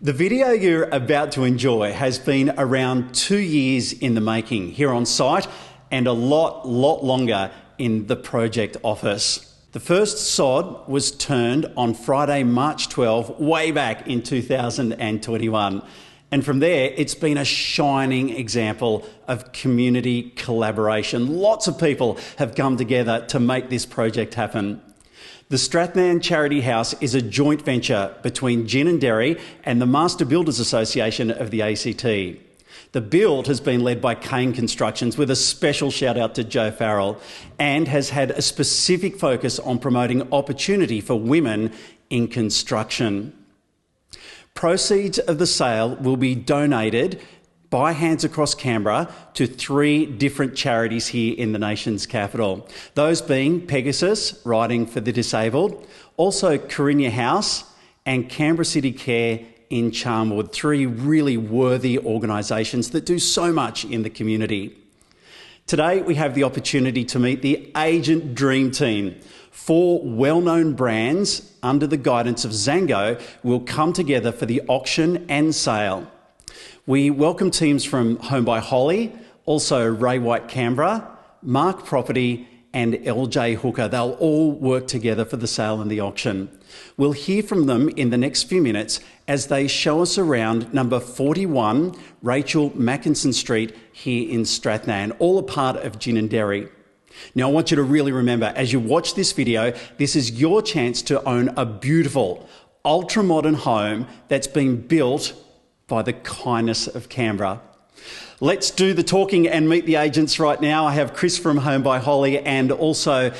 The video you're about to enjoy has been around 2 years in the making here on site and a lot longer in the project office. The first sod was turned on Friday, March 12, way back in 2021. And from there, it's been a shining example of community collaboration. Lots of people have come together to make this project happen. The Strathnairn Charity House is a joint venture between Gin and Dairy and the Master Builders Association of the ACT. The build has been led by Kane Constructions with a special shout out to Joe Farrell and has had a specific focus on promoting opportunity for women in construction. Proceeds of the sale will be donated by Hands Across Canberra to 3 different charities here in the nation's capital. Those being Pegasus, Riding for the Disabled, also Carinya House and Canberra City Care in Charnwood, 3 really worthy organisations that do so much in the community. Today we have the opportunity to meet the Agent Dream Team. 4 well-known brands under the guidance of Zango will come together for the auction and sale. We welcome teams from Home by Holly, also Ray White Canberra, Mark Property and LJ Hooker. They'll all work together for the sale and the auction. We'll hear from them in the next few minutes as they show us around number 41 Rachel Mackinson Street here in Strathnairn, all a part of Gin and Dairy. Now I want you to really remember, as you watch this video, this is your chance to own a beautiful, ultra-modern home that's been built by the kindness of Canberra. Let's do the talking and meet the agents right now. I have Chris from Home by Holly and also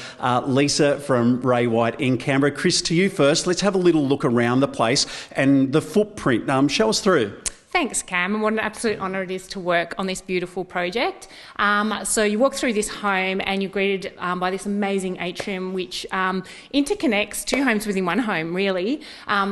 Lisa from Ray White in Canberra. Chris, to you first. Let's have a little look around the place and the footprint. Show us through. Thanks, Cam, and what an absolute honour it is to work on this beautiful project. So you walk through this home and you're greeted by this amazing atrium which interconnects 2 homes within 1 home, really.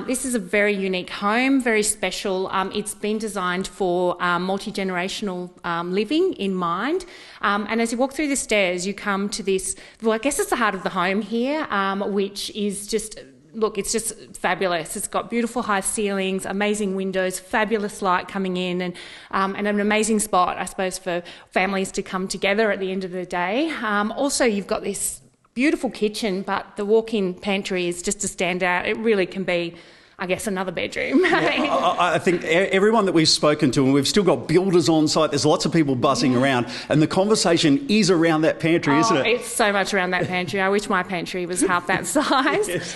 This is a very unique home, very special. It's been designed for multi-generational living in mind. And as you walk through the stairs, you come to this, well, I guess it's the heart of the home here, which is just... Look, it's just fabulous. It's got beautiful high ceilings, amazing windows, fabulous light coming in, and an amazing spot, I suppose, for families to come together at the end of the day. Also, you've got this beautiful kitchen, but the walk-in pantry is just a standout. It really can be, I guess, another bedroom. Yeah, I think everyone that we've spoken to, and we've still got builders on site, there's lots of people buzzing around, and the conversation is around that pantry, isn't it? It's so much around that pantry. I wish my pantry was half that size. Yes.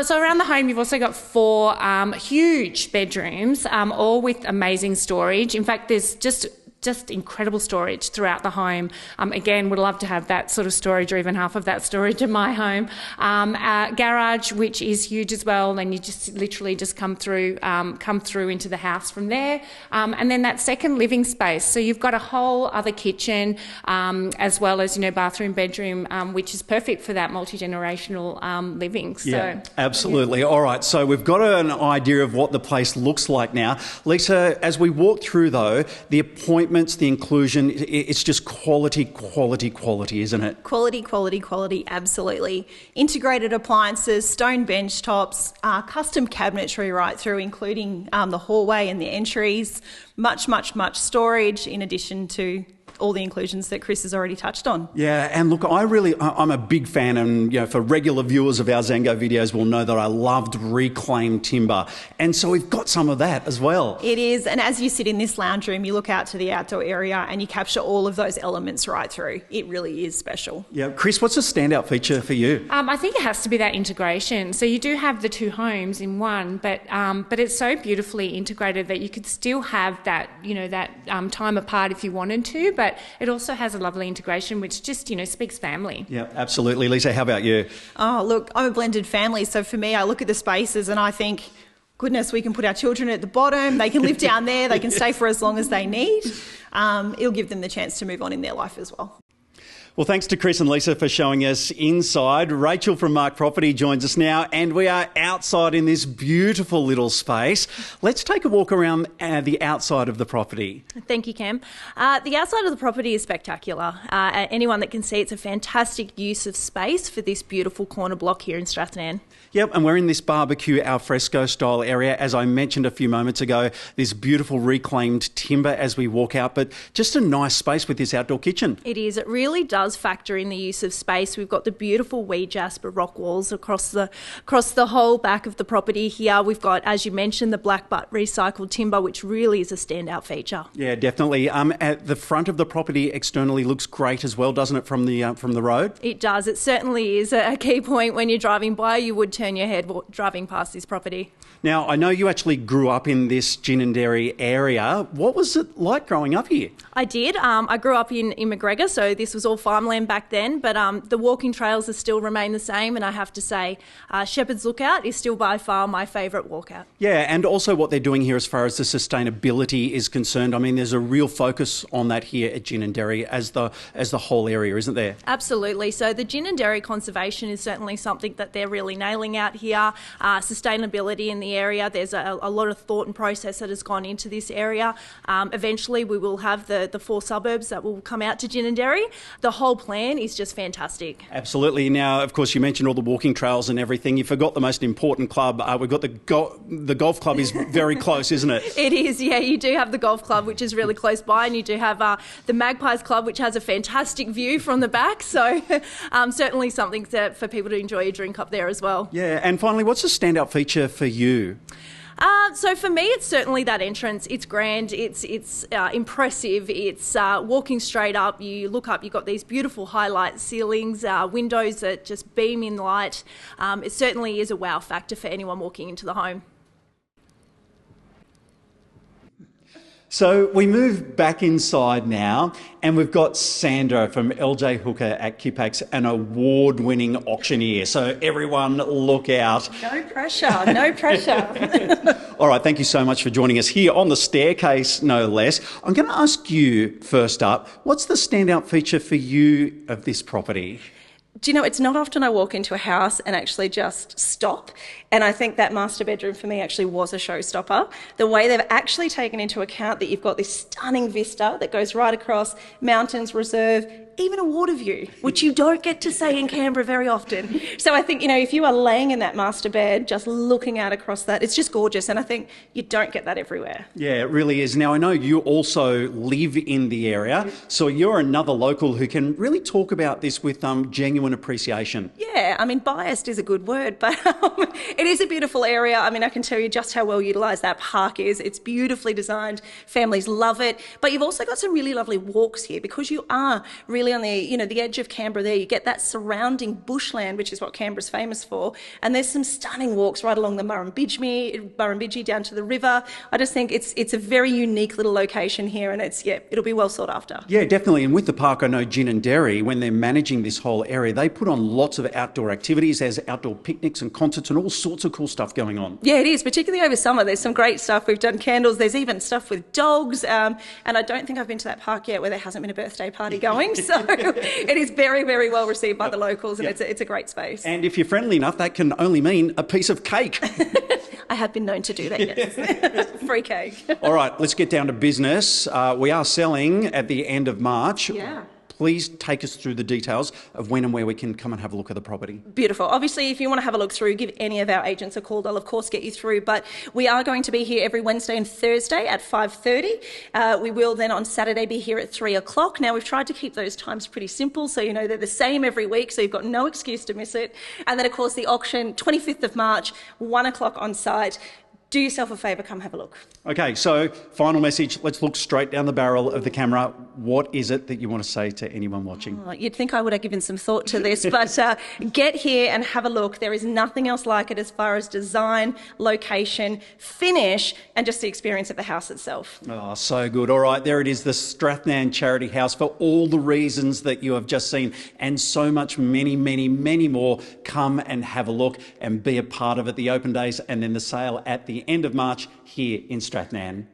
So around the home, you've also got 4 huge bedrooms, all with amazing storage. In fact, there's just incredible storage throughout the home. Again, would love to have that sort of storage or even half of that storage in my home. Garage, which is huge as well, and you just literally just come through into the house from there. And then that second living space. So you've got a whole other kitchen, as well as, bathroom, bedroom, which is perfect for that multi-generational living. So, yeah, absolutely. Yeah. All right, so we've got an idea of what the place looks like now. Lisa, as we walk through though, the appointments, the inclusion, it's just quality, isn't it? Quality, absolutely. Integrated appliances, stone bench tops, custom cabinetry right through, including the hallway and the entries, much storage in addition to all the inclusions that Chris has already touched on. Yeah, and look, I'm a big fan, and for regular viewers of our Zango videos will know that I loved reclaimed timber, and so we've got some of that as well. It is, and as you sit in this lounge room, you look out to the outdoor area and you capture all of those elements right through. It really is special. Yeah, Chris, what's a standout feature for you? I think it has to be that integration. So you do have the 2 homes in one, but it's so beautifully integrated that you could still have that, time apart if you wanted to, but it also has a lovely integration which just, speaks family. Yeah, absolutely. Lisa, how about you? Oh, look, I'm a blended family, so for me, I look at the spaces and I think, goodness, we can put our children at the bottom, they can live down there, they can stay for as long as they need. It'll give them the chance to move on in their life as well. Well, thanks to Chris and Lisa for showing us inside. Rachel from Mark Property joins us now, and we are outside in this beautiful little space. Let's take a walk around the outside of the property. Thank you, Cam. The outside of the property is spectacular. Anyone that can see, it's a fantastic use of space for this beautiful corner block here in Strathnairn. Yep, and we're in this barbecue alfresco style area. As I mentioned a few moments ago, this beautiful reclaimed timber as we walk out, but just a nice space with this outdoor kitchen. It is. It really does factor in the use of space. We've got the beautiful wee jasper rock walls across the whole back of the property here. We've got, as you mentioned, the black butt recycled timber, which really is a standout feature. Yeah, definitely. At the front of the property externally looks great as well, doesn't it, from the road? It does. It certainly is a key point when you're driving by. You would turn your head driving past this property. Now, I know you actually grew up in this gin and dairy area. What was it like growing up here? I did. I grew up in McGregor, so this was all farmland back then, but the walking trails have still remained the same, and I have to say Shepherd's Lookout is still by far my favourite walkout. Yeah, and also what they're doing here as far as the sustainability is concerned. I mean, there's a real focus on that here at Gin and Dairy as the whole area, isn't there? Absolutely. So the gin and dairy conservation is certainly something that they're really nailing out here. Sustainability in the area, there's a lot of thought and process that has gone into this area. Eventually we will have the 4 suburbs that will come out to Gin and Dairy. The whole plan is just fantastic. Absolutely. Now, of course, you mentioned all the walking trails and everything. You forgot the most important club. We've got the golf club is very close, isn't it? It is, yeah. You do have the golf club, which is really close by, and you do have the Magpies Club, which has a fantastic view from the back. So certainly something for people to enjoy a drink up there as well. Yeah, and finally, what's a standout feature for you? So for me, it's certainly that entrance. It's grand, it's impressive, it's walking straight up. You look up, you've got these beautiful highlight ceilings, windows that just beam in light. It certainly is a wow factor for anyone walking into the home. So we move back inside now, and we've got Sandra from LJ Hooker at Kipax, an award-winning auctioneer. So everyone look out. No pressure, no pressure. All right, thank you so much for joining us here on the staircase, no less. I'm going to ask you first up, what's the standout feature for you of this property? Do you know, it's not often I walk into a house and actually just stop. And I think that master bedroom for me actually was a showstopper. The way they've actually taken into account that you've got this stunning vista that goes right across mountains, reserve, even a water view, which you don't get to say in Canberra very often. So I think, you know, if you are laying in that master bed, just looking out across that, it's just gorgeous. And I think you don't get that everywhere. Yeah, it really is. Now, I know you also live in the area, so you're another local who can really talk about this with genuine appreciation. Yeah, I mean, biased is a good word, but it is a beautiful area. I mean, I can tell you just how well utilised that park is. It's beautifully designed. Families love it. But you've also got some really lovely walks here because you are really on the, you know, the edge of Canberra there. You get that surrounding bushland, which is what Canberra's famous for. And there's some stunning walks right along the Murrumbidgee down to the river. I just think it's a very unique little location here, and it'll be well sought after. Yeah, definitely. And with the park, I know Gin and Dairy, when they're managing this whole area, they put on lots of outdoor activities. There's outdoor picnics and concerts and all sorts of cool stuff going on. Yeah, it is, particularly over summer. There's some great stuff. We've done candles. There's even stuff with dogs. And I don't think I've been to that park yet where there hasn't been a birthday party going. So it is very, very well received by the locals, and it's a great space. And if you're friendly enough, that can only mean a piece of cake. I have been known to do that, yes. Free cake. All right, let's get down to business. We are selling at the end of March. Yeah. Please take us through the details of when and where we can come and have a look at the property. Beautiful. Obviously, if you want to have a look through, give any of our agents a call. They'll, of course, get you through. But we are going to be here every Wednesday and Thursday at 5:30. We will then on Saturday be here at 3 o'clock. Now, we've tried to keep those times pretty simple, so you know they're the same every week, so you've got no excuse to miss it. And then, of course, the auction, 25th of March, 1 o'clock on site. Do yourself a favour, come have a look. Okay, so final message. Let's look straight down the barrel of the camera. What is it that you want to say to anyone watching? Oh, you'd think I would have given some thought to this, but get here and have a look. There is nothing else like it as far as design, location, finish, and just the experience of the house itself. Oh, so good. All right, there it is, the Strathnairn Charity House, for all the reasons that you have just seen, and so much, many, many, many more. Come and have a look and be a part of it. The open days and then the sale at the end of March here in Strathnairn.